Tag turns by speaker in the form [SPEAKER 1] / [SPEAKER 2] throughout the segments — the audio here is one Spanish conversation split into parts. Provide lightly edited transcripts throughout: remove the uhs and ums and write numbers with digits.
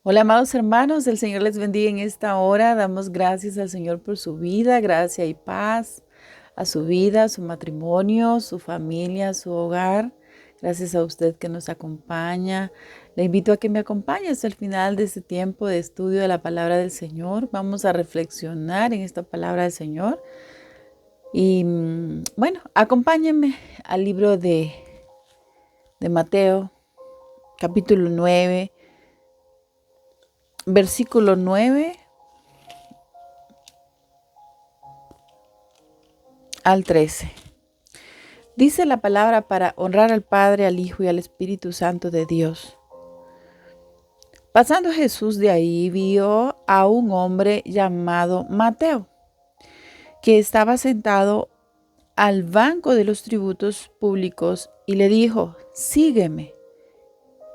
[SPEAKER 1] Hola, amados hermanos, el Señor les bendiga en esta hora. Damos gracias al Señor por su vida, gracia y paz a su vida, a su matrimonio, su familia, su hogar. Gracias a usted que nos acompaña. Le invito a que me acompañe hasta el final de este tiempo de estudio de la palabra del Señor. Vamos a reflexionar en esta palabra del Señor. Y bueno, acompáñenme al libro de Mateo, capítulo 9. Versículo 9 al 13. Dice la palabra para honrar al Padre, al Hijo y al Espíritu Santo de Dios. Pasando Jesús de ahí, vio a un hombre llamado Mateo, que estaba sentado al banco de los tributos públicos y le dijo: sígueme.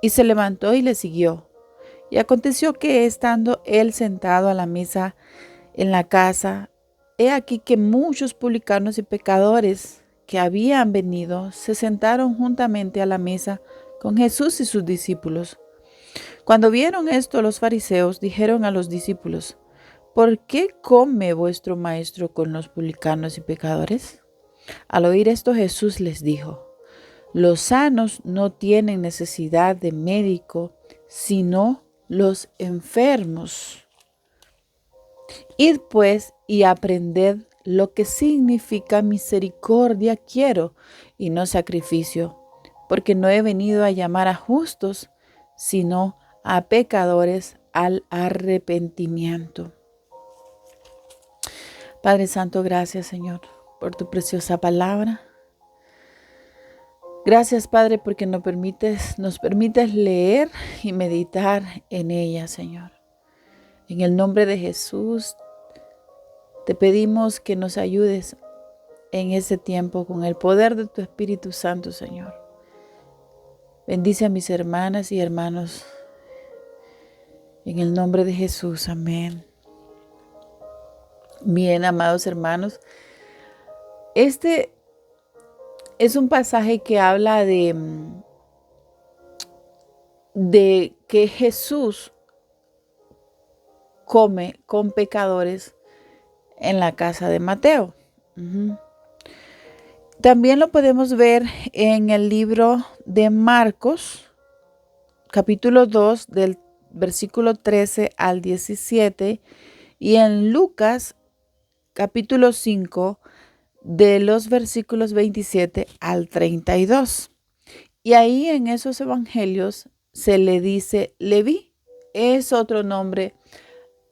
[SPEAKER 1] Y se levantó y le siguió. Y aconteció que, estando él sentado a la mesa en la casa, he aquí que muchos publicanos y pecadores que habían venido se sentaron juntamente a la mesa con Jesús y sus discípulos. Cuando vieron esto, los fariseos dijeron a los discípulos: ¿por qué come vuestro maestro con los publicanos y pecadores? Al oír esto, Jesús les dijo: los sanos no tienen necesidad de médico, sino los enfermos. Id pues y aprended lo que significa misericordia quiero y no sacrificio, porque no he venido a llamar a justos, sino a pecadores al arrepentimiento. Padre Santo, gracias, Señor, por tu preciosa palabra. Gracias, Padre, porque nos permites leer y meditar en ella, Señor. En el nombre de Jesús, te pedimos que nos ayudes en ese tiempo con el poder de tu Espíritu Santo, Señor. Bendice a mis hermanas y hermanos. En el nombre de Jesús, amén. Bien, amados hermanos, este es un pasaje que habla de que Jesús come con pecadores en la casa de Mateo. También lo podemos ver en el libro de Marcos, capítulo 2, del versículo 13 al 17, y en Lucas, capítulo 5, de los versículos 27 al 32. Y ahí en esos evangelios se le dice Leví. Es otro nombre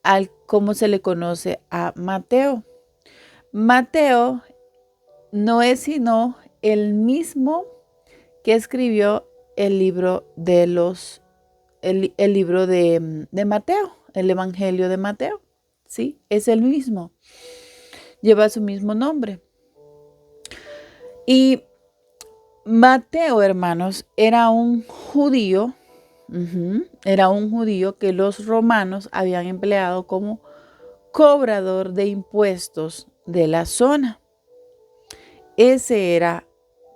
[SPEAKER 1] al cómo se le conoce a Mateo. Mateo no es sino el mismo que escribió el libro de Mateo, el Evangelio de Mateo. Sí, es el mismo. Lleva su mismo nombre. Y Mateo, hermanos, era un judío. Era un judío que los romanos habían empleado como cobrador de impuestos de la zona. Ese era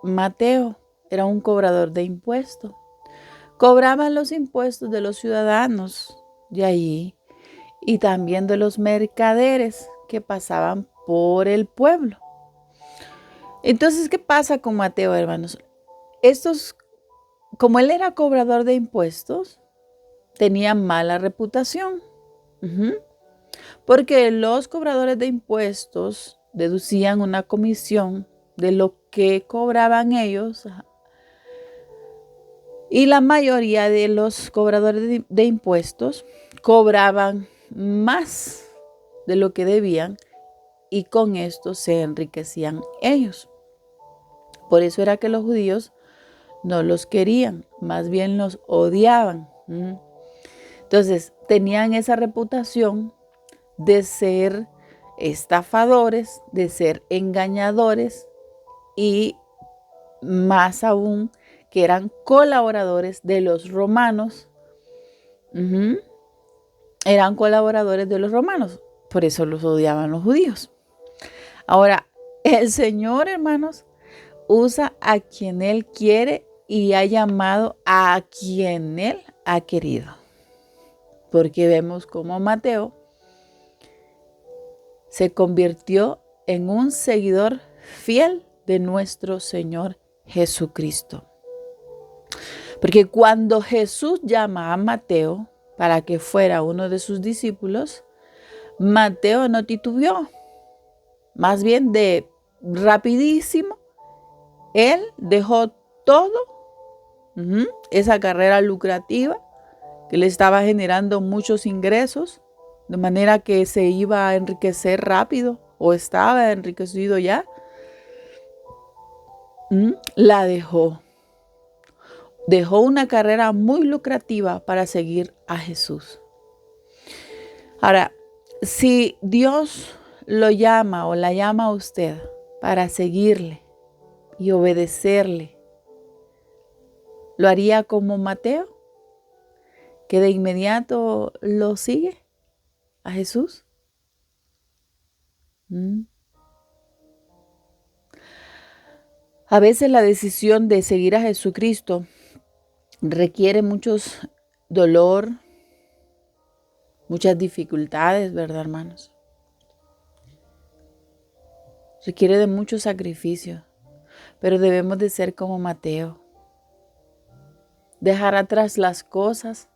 [SPEAKER 1] Mateo, era un cobrador de impuestos. Cobraban los impuestos de los ciudadanos de allí y también de los mercaderes que pasaban por el pueblo. Entonces, ¿qué pasa con Mateo, hermanos? Como él era cobrador de impuestos, tenía mala reputación. Porque los cobradores de impuestos deducían una comisión de lo que cobraban ellos. Y la mayoría de los cobradores de impuestos cobraban más de lo que debían y con esto se enriquecían ellos. Por eso era que los judíos no los querían, más bien los odiaban. Entonces tenían esa reputación de ser estafadores, de ser engañadores y más aún que eran colaboradores de los romanos. Eran colaboradores de los romanos, por eso los odiaban los judíos. Ahora, el Señor, hermanos, usa a quien Él quiere y ha llamado a quien Él ha querido. porque vemos cómo Mateo se convirtió en un seguidor fiel de nuestro Señor Jesucristo. Porque cuando Jesús llama a Mateo para que fuera uno de sus discípulos, Mateo no titubeó. Más bien de rapidísimo, él dejó todo, esa carrera lucrativa que le estaba generando muchos ingresos, de manera que se iba a enriquecer rápido o estaba enriquecido ya. La dejó. Dejó una carrera muy lucrativa para seguir a Jesús. Ahora, si Dios lo llama o la llama a usted para seguirle y obedecerle, ¿lo haría como Mateo, que de inmediato lo sigue a Jesús? A veces la decisión de seguir a Jesucristo requiere muchos dolor, muchas dificultades, ¿verdad, hermanos? Requiere de mucho sacrificio, pero debemos de ser como Mateo. Dejar atrás las cosas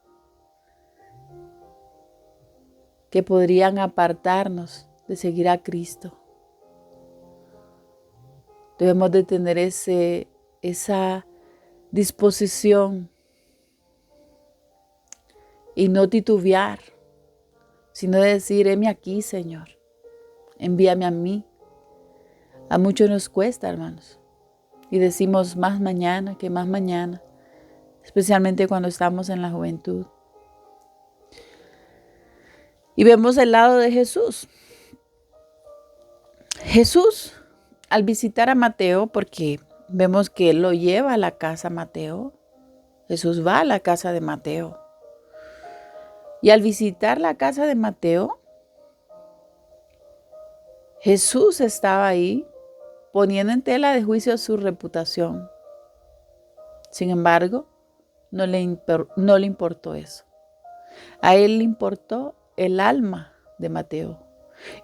[SPEAKER 1] que podrían apartarnos de seguir a Cristo. Debemos de tener esa disposición y no titubear, sino decir, heme aquí, Señor, envíame a mí. A muchos nos cuesta, hermanos, y decimos más mañana que más mañana, especialmente cuando estamos en la juventud. Y vemos el lado de Jesús. Jesús, al visitar a Mateo, porque vemos que él lo lleva a la casa Mateo, Jesús va a la casa de Mateo. Y al visitar la casa de Mateo, Jesús estaba ahí poniendo en tela de juicio su reputación. Sin embargo, no le importó eso. A él le importó el alma de Mateo.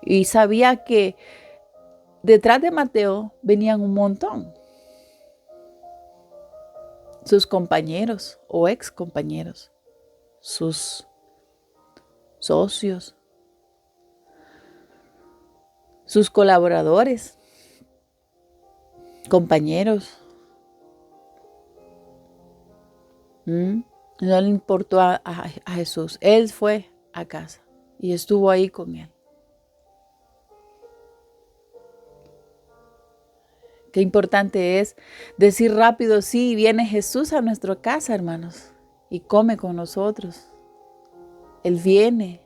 [SPEAKER 1] Y sabía que detrás de Mateo venían un montón. Sus compañeros o ex compañeros, sus socios, sus colaboradores, compañeros. No le importó a Jesús. Él fue a casa y estuvo ahí con él. Qué importante es decir rápido, sí, viene Jesús a nuestra casa, hermanos, y come con nosotros. Él viene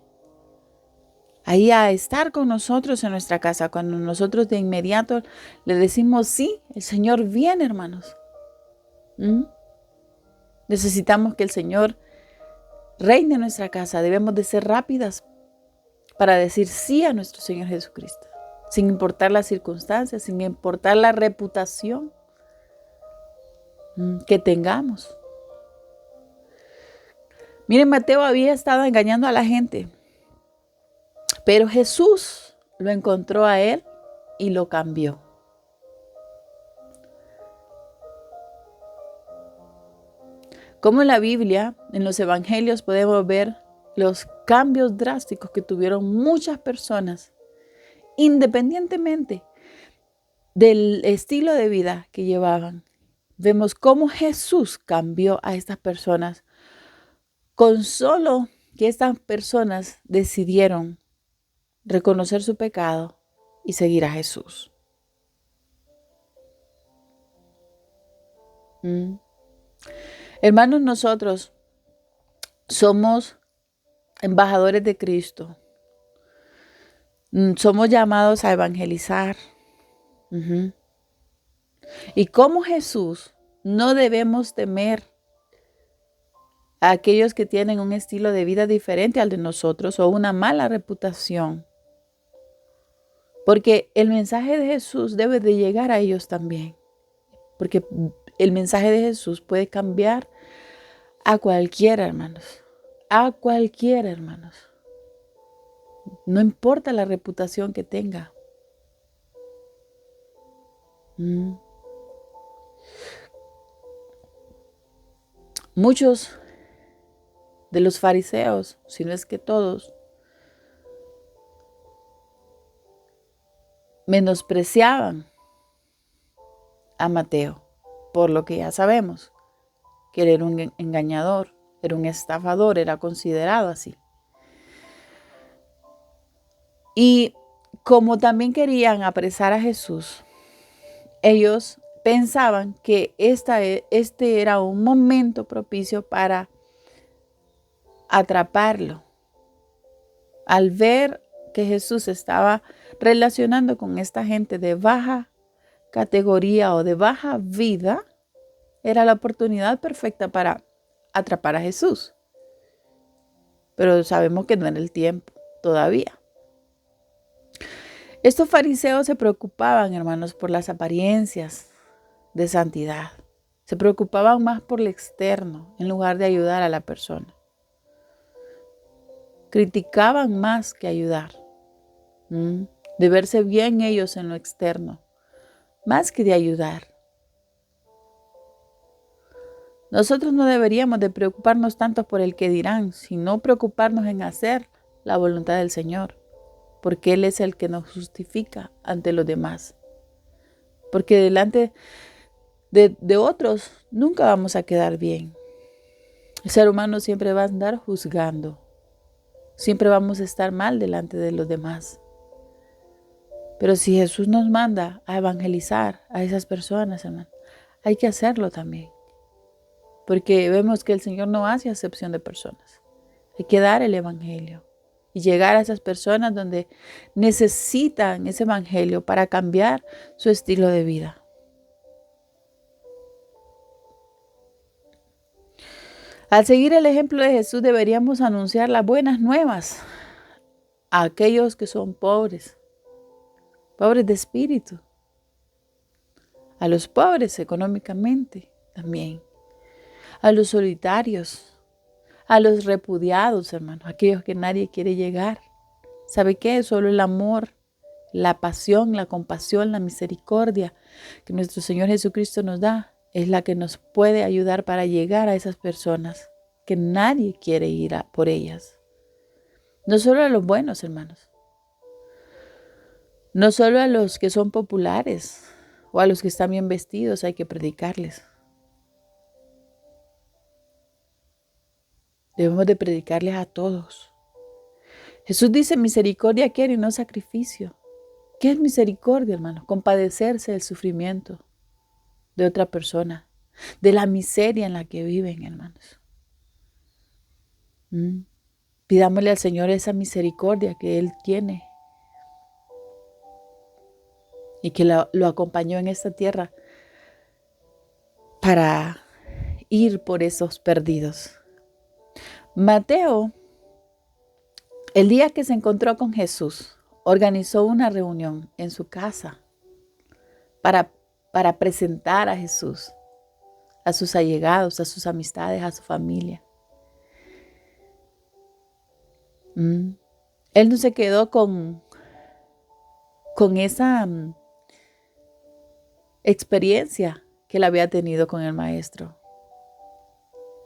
[SPEAKER 1] ahí a estar con nosotros en nuestra casa. Cuando nosotros de inmediato le decimos, sí, el Señor viene, hermanos. Necesitamos que el Señor reine en nuestra casa. Debemos de ser rápidas para decir sí a nuestro Señor Jesucristo, sin importar las circunstancias, sin importar la reputación que tengamos. Miren, Mateo había estado engañando a la gente, pero Jesús lo encontró a él y lo cambió. Como en la Biblia, en los evangelios, podemos ver los cambios drásticos que tuvieron muchas personas, independientemente del estilo de vida que llevaban. Vemos cómo Jesús cambió a estas personas con solo que estas personas decidieron reconocer su pecado y seguir a Jesús. Hermanos, nosotros somos embajadores de Cristo. Somos llamados a evangelizar. Y como Jesús, no debemos temer a aquellos que tienen un estilo de vida diferente al de nosotros o una mala reputación. Porque el mensaje de Jesús debe de llegar a ellos también. Porque el mensaje de Jesús puede cambiar a cualquiera, hermanos. a cualquiera, hermanos. No importa la reputación que tenga. Muchos de los fariseos, si no es que todos, menospreciaban a Mateo, por lo que ya sabemos, que él era un engañador, era un estafador, era considerado así. Y como también querían apresar a Jesús, ellos pensaban que este era un momento propicio para atraparlo. Al ver que Jesús estaba relacionando con esta gente de baja categoría o de baja vida, era la oportunidad perfecta para atrapar a Jesús. Pero sabemos que no era el tiempo todavía. Estos fariseos se preocupaban, hermanos, por las apariencias de santidad. Se preocupaban más por lo externo en lugar de ayudar a la persona. Criticaban más que ayudar. De verse bien ellos en lo externo, más que de ayudar. Nosotros no deberíamos de preocuparnos tanto por el que dirán, sino preocuparnos en hacer la voluntad del Señor, porque Él es el que nos justifica ante los demás. Porque delante de otros nunca vamos a quedar bien. El ser humano siempre va a andar juzgando. Siempre vamos a estar mal delante de los demás. Pero si Jesús nos manda a evangelizar a esas personas, hermano, hay que hacerlo también. Porque vemos que el Señor no hace acepción de personas. Hay que dar el evangelio y llegar a esas personas donde necesitan ese evangelio para cambiar su estilo de vida. Al seguir el ejemplo de Jesús deberíamos anunciar las buenas nuevas a aquellos que son pobres de espíritu, a los pobres económicamente también, a los solitarios, a los repudiados, hermanos, aquellos que nadie quiere llegar. ¿Sabe qué? Solo el amor, la pasión, la compasión, la misericordia que nuestro Señor Jesucristo nos da es la que nos puede ayudar para llegar a esas personas que nadie quiere ir por ellas. No solo a los buenos, hermanos. No solo a los que son populares o a los que están bien vestidos hay que predicarles. Debemos de predicarles a todos. Jesús dice, misericordia quiere y no sacrificio. ¿Qué es misericordia, hermanos? Compadecerse del sufrimiento de otra persona, de la miseria en la que viven, hermanos. Pidámosle al Señor esa misericordia que Él tiene y que lo acompañó en esta tierra para ir por esos perdidos. Mateo, el día que se encontró con Jesús, organizó una reunión en su casa para presentar a Jesús a sus allegados, a sus amistades, a su familia. Él no se quedó con esa experiencia que él había tenido con el maestro.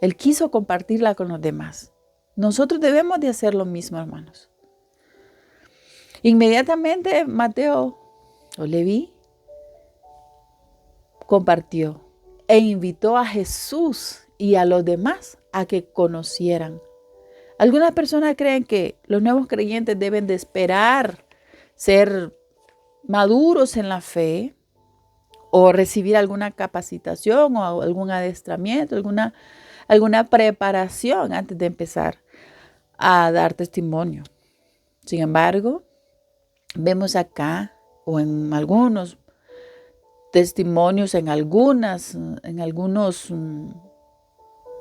[SPEAKER 1] Él quiso compartirla con los demás. Nosotros debemos de hacer lo mismo, hermanos. Inmediatamente Mateo o Leví compartió e invitó a Jesús y a los demás a que conocieran. Algunas personas creen que los nuevos creyentes deben de esperar ser maduros en la fe o recibir alguna capacitación o algún adestramiento, alguna preparación antes de empezar a dar testimonio. Sin embargo, vemos acá o en algunos testimonios, en algunos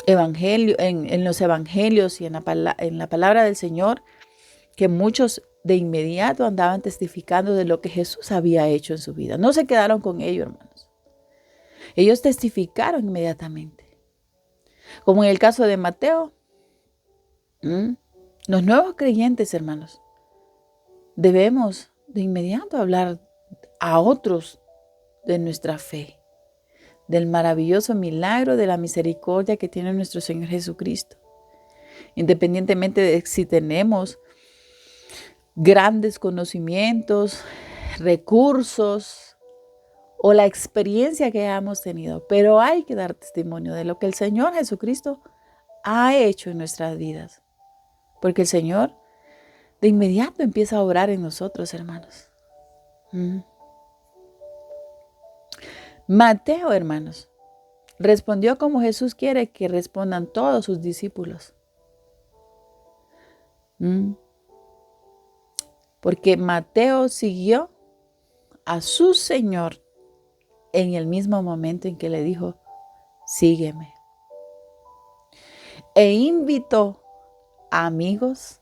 [SPEAKER 1] evangelios, en los evangelios y en la palabra del Señor, que muchos de inmediato andaban testificando de lo que Jesús había hecho en su vida. No se quedaron con ello, hermanos. Ellos testificaron inmediatamente. Como en el caso de Mateo, ¿Mm? Los nuevos creyentes, hermanos, debemos de inmediato hablar a otros de nuestra fe, del maravilloso milagro de la misericordia que tiene nuestro Señor Jesucristo. Independientemente de si tenemos grandes conocimientos, recursos o la experiencia que hemos tenido, pero hay que dar testimonio de lo que el Señor Jesucristo ha hecho en nuestras vidas, porque el Señor de inmediato empieza a obrar en nosotros, hermanos. Mateo, hermanos, respondió como Jesús quiere que respondan todos sus discípulos. Porque Mateo siguió a su Señor en el mismo momento en que le dijo, sígueme. E invitó a amigos,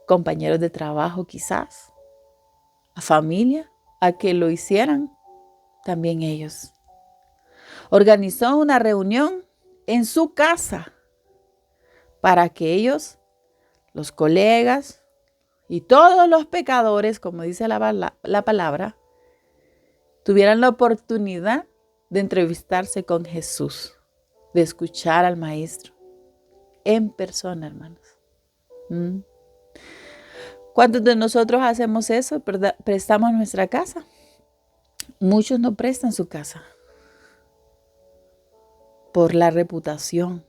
[SPEAKER 1] compañeros de trabajo quizás, a familia, a que lo hicieran también ellos. Organizó una reunión en su casa para que ellos, los colegas y todos los pecadores, como dice la palabra, tuvieran la oportunidad de entrevistarse con Jesús, de escuchar al Maestro en persona, hermanos. ¿Cuántos de nosotros hacemos eso? Prestamos nuestra casa. Muchos no prestan su casa por la reputación,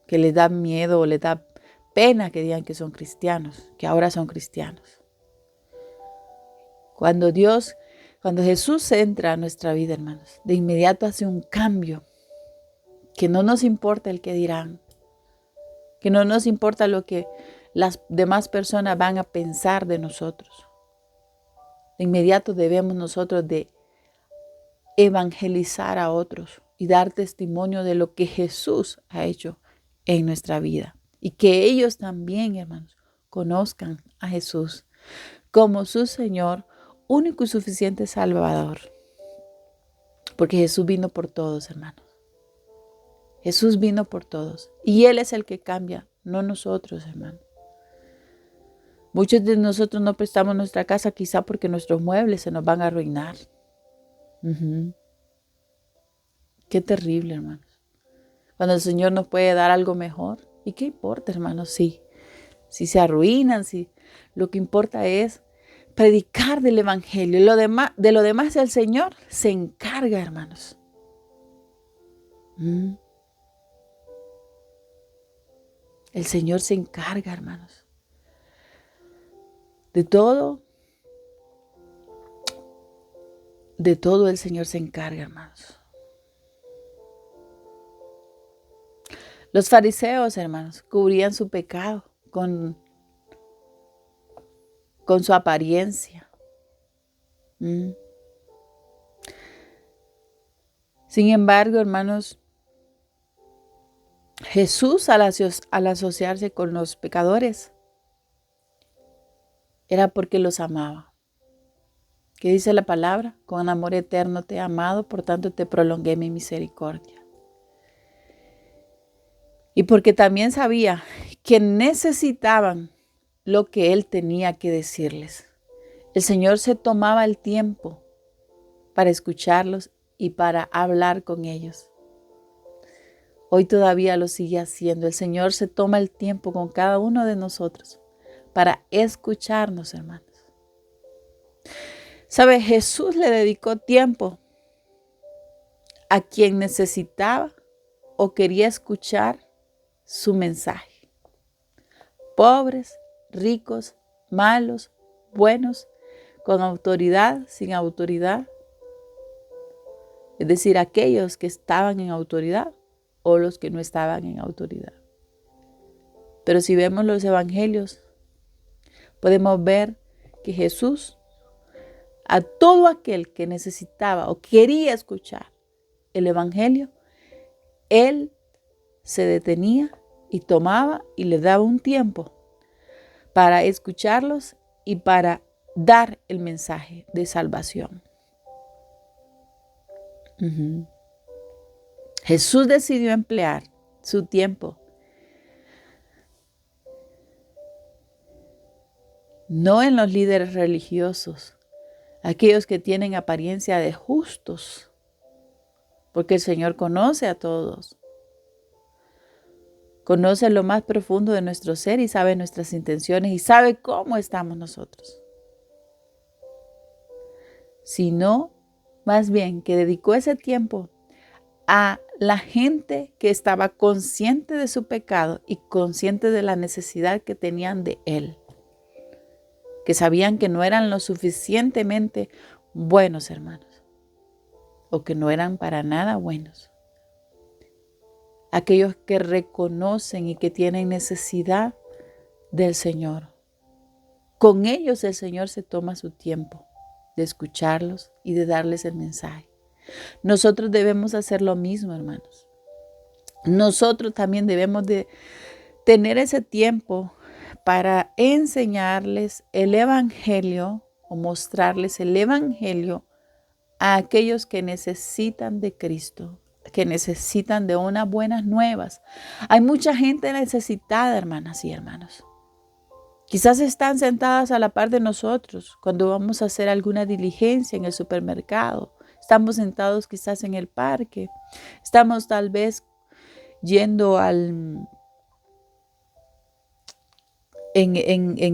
[SPEAKER 1] que les da miedo o les da pena que digan que son cristianos, que ahora son cristianos. Cuando Jesús entra a nuestra vida, hermanos, de inmediato hace un cambio, que no nos importa el que dirán, que no nos importa lo que las demás personas van a pensar de nosotros. De inmediato debemos nosotros de evangelizar a otros y dar testimonio de lo que Jesús ha hecho en nuestra vida. Y que ellos también, hermanos, conozcan a Jesús como su Señor, único y suficiente Salvador. Porque Jesús vino por todos, hermanos. Jesús vino por todos. Y Él es el que cambia, no nosotros, hermanos. Muchos de nosotros no prestamos nuestra casa quizá porque nuestros muebles se nos van a arruinar. Qué terrible, hermanos. Cuando el Señor nos puede dar algo mejor. ¿Y qué importa, hermanos? Si se arruinan, lo que importa es predicar del Evangelio. De lo demás el Señor se encarga, hermanos. El Señor se encarga, hermanos. De todo el Señor se encarga, hermanos. Los fariseos, hermanos, cubrían su pecado con su apariencia. Sin embargo, hermanos, Jesús al asociarse con los pecadores era porque los amaba. ¿Qué dice la palabra? Con amor eterno te he amado, por tanto te prolongué mi misericordia. Y porque también sabía que necesitaban lo que Él tenía que decirles. El Señor se tomaba el tiempo para escucharlos y para hablar con ellos. Hoy todavía lo sigue haciendo. El Señor se toma el tiempo con cada uno de nosotros para escucharnos, hermanos. ¿Sabe? Jesús le dedicó tiempo a quien necesitaba o quería escuchar su mensaje. Pobres, ricos, malos, buenos, con autoridad, sin autoridad. Es decir, aquellos que estaban en autoridad o los que no estaban en autoridad. Pero si vemos los evangelios, podemos ver que Jesús, a todo aquel que necesitaba o quería escuchar el evangelio, Él se detenía y tomaba y le daba un tiempo para escucharlos y para dar el mensaje de salvación. Jesús decidió emplear su tiempo no en los líderes religiosos, aquellos que tienen apariencia de justos, porque el Señor conoce a todos. Conoce lo más profundo de nuestro ser y sabe nuestras intenciones y sabe cómo estamos nosotros. Sino, más bien, que dedicó ese tiempo a la gente que estaba consciente de su pecado y consciente de la necesidad que tenían de Él. Que sabían que no eran lo suficientemente buenos, hermanos, o que no eran para nada buenos. Aquellos que reconocen y que tienen necesidad del Señor. Con ellos el Señor se toma su tiempo de escucharlos y de darles el mensaje. Nosotros debemos hacer lo mismo, hermanos. Nosotros también debemos de tener ese tiempo para enseñarles el Evangelio o mostrarles el Evangelio a aquellos que necesitan de Cristo, que necesitan de unas buenas nuevas. Hay mucha gente necesitada, hermanas y hermanos. Quizás están sentadas a la par de nosotros cuando vamos a hacer alguna diligencia en el supermercado. Estamos sentados quizás en el parque. Estamos tal vez yendo en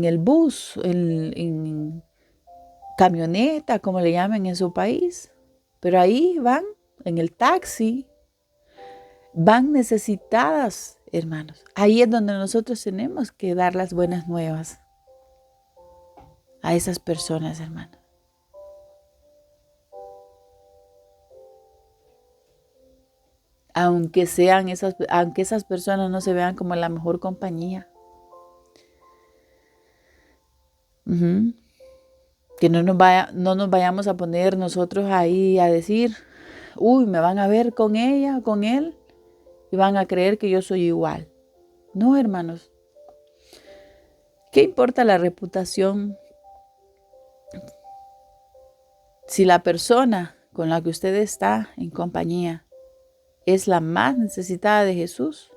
[SPEAKER 1] el bus, en camioneta, como le llaman en su país. Pero ahí van, en el taxi, van necesitadas, hermanos. Ahí es donde nosotros tenemos que dar las buenas nuevas a esas personas, hermanos. Aunque esas personas no se vean como la mejor compañía. Que no nos vayamos a poner nosotros ahí a decir, uy, me van a ver con ella, con él, y van a creer que yo soy igual. No, hermanos. ¿Qué importa la reputación si la persona con la que usted está en compañía es la más necesitada de Jesús?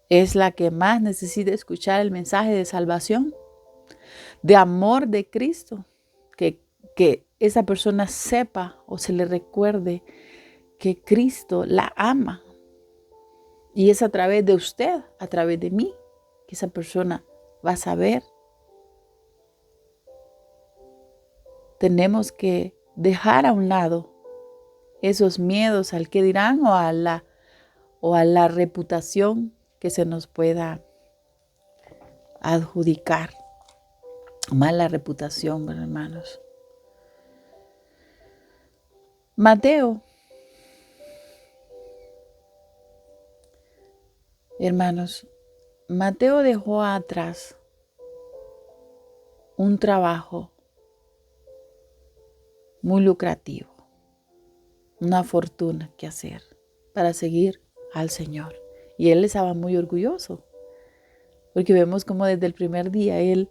[SPEAKER 1] Es la que más necesita escuchar el mensaje de salvación, de amor de Cristo, que esa persona sepa o se le recuerde que Cristo la ama. Y es a través de usted, a través de mí, que esa persona va a saber. Tenemos que dejar a un lado esos miedos al que dirán o a la reputación que se nos pueda adjudicar. Mala reputación, hermanos. Mateo, hermanos, Mateo dejó atrás un trabajo muy lucrativo, una fortuna que hacer para seguir al Señor. Y él estaba muy orgulloso, porque vemos como desde el primer día él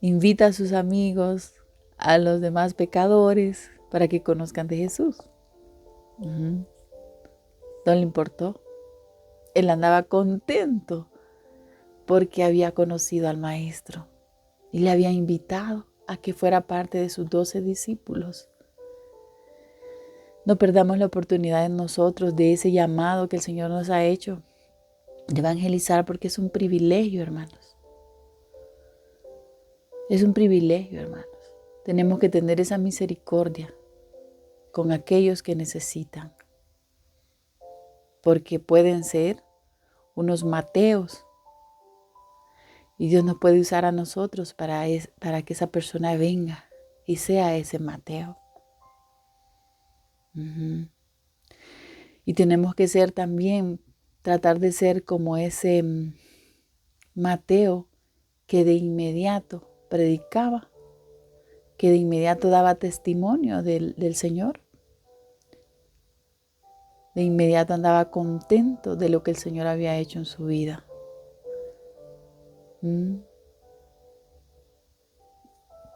[SPEAKER 1] invita a sus amigos, a los demás pecadores, para que conozcan de Jesús. No le importó. Él andaba contento porque había conocido al Maestro y le había invitado a que fuera parte de sus 12 discípulos. No perdamos la oportunidad en nosotros de ese llamado que el Señor nos ha hecho de evangelizar, porque es un privilegio, hermanos. Es un privilegio, hermanos. Tenemos que tener esa misericordia con aquellos que necesitan, porque pueden ser unos Mateos y Dios nos puede usar a nosotros para que esa persona venga y sea ese Mateo. Y tenemos que ser también, tratar de ser como ese Mateo que de inmediato predicaba, que de inmediato daba testimonio del Señor. De inmediato andaba contento de lo que el Señor había hecho en su vida.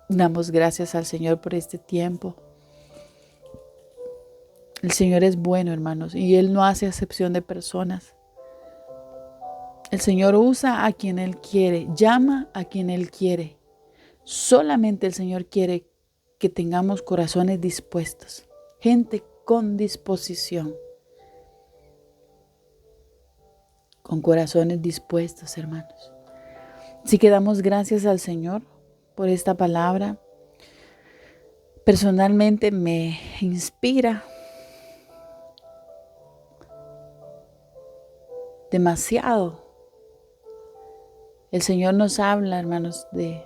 [SPEAKER 1] Damos gracias al Señor por este tiempo. El Señor es bueno, hermanos, y Él no hace acepción de personas. El Señor usa a quien Él quiere, llama a quien Él quiere. Solamente el Señor quiere que tengamos corazones dispuestos, gente con disposición, con corazones dispuestos, hermanos. Así que damos gracias al Señor por esta palabra. Personalmente me inspira demasiado. El Señor nos habla, hermanos, de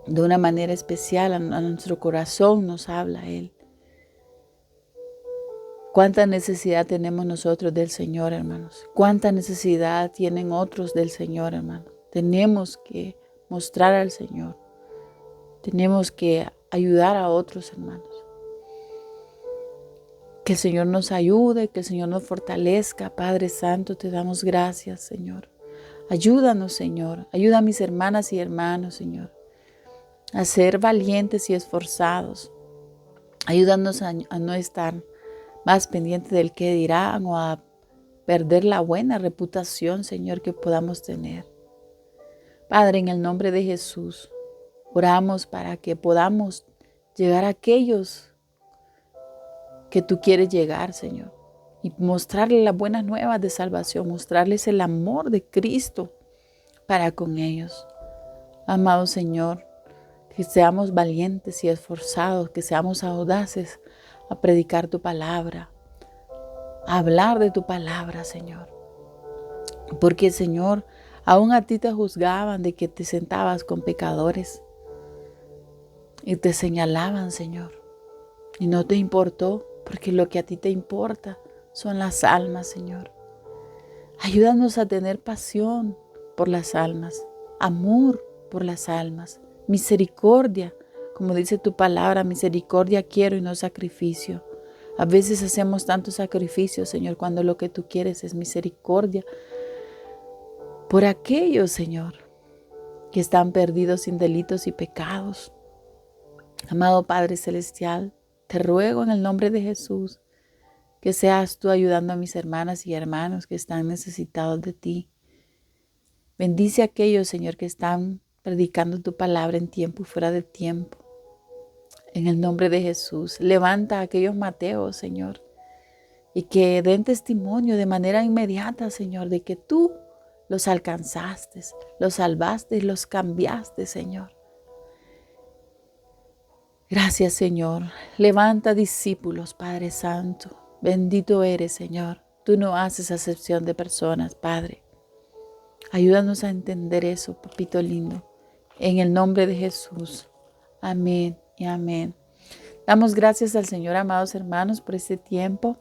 [SPEAKER 1] una manera especial. A nuestro corazón nos habla Él. ¿Cuánta necesidad tenemos nosotros del Señor, hermanos? ¿Cuánta necesidad tienen otros del Señor, hermanos? Tenemos que mostrar al Señor. Tenemos que ayudar a otros, hermanos. Que el Señor nos ayude, que el Señor nos fortalezca. Padre Santo, te damos gracias, Señor. Ayúdanos, Señor. Ayuda a mis hermanas y hermanos, Señor, a ser valientes y esforzados. Ayúdanos a no estar más pendientes del qué dirán o a perder la buena reputación, Señor, que podamos tener. Padre, en el nombre de Jesús, oramos para que podamos llegar a aquellos que tú quieres llegar, Señor, y mostrarles las buenas nuevas de salvación, mostrarles el amor de Cristo para con ellos. Amado Señor, que seamos valientes y esforzados, que seamos audaces a predicar tu palabra, a hablar de tu palabra, Señor. Porque, Señor, aún a ti te juzgaban de que te sentabas con pecadores y te señalaban, Señor, y no te importó, porque lo que a ti te importa son las almas, Señor. Ayúdanos a tener pasión por las almas, amor por las almas, misericordia, como dice tu palabra, misericordia quiero y no sacrificio. A veces hacemos tantos sacrificios, Señor, cuando lo que tú quieres es misericordia por aquellos, Señor, que están perdidos sin delitos y pecados. Amado Padre Celestial, te ruego en el nombre de Jesús que seas tú ayudando a mis hermanas y hermanos que están necesitados de ti. Bendice a aquellos, Señor, que están predicando tu palabra en tiempo y fuera de tiempo. En el nombre de Jesús, levanta a aquellos Mateos, Señor, y que den testimonio de manera inmediata, Señor, de que tú los alcanzaste, los salvaste y los cambiaste, Señor. Gracias, Señor. Levanta discípulos, Padre Santo. Bendito eres, Señor. Tú no haces acepción de personas, Padre. Ayúdanos a entender eso, papito lindo. En el nombre de Jesús. Amén y amén. Damos gracias al Señor, amados hermanos, por este tiempo.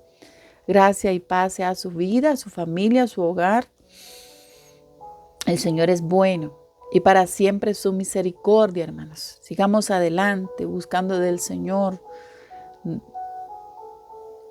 [SPEAKER 1] Gracia y paz sea a su vida, a su familia, a su hogar. El Señor es bueno y para siempre su misericordia, hermanos. Sigamos adelante buscando del Señor.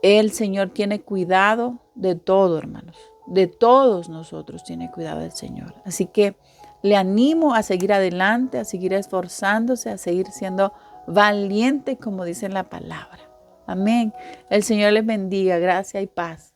[SPEAKER 1] El Señor tiene cuidado de todo, hermanos. De todos nosotros tiene cuidado el Señor. Así que le animo a seguir adelante, a seguir esforzándose, a seguir siendo valiente, como dice la palabra. Amén. El Señor les bendiga. Gracia y paz.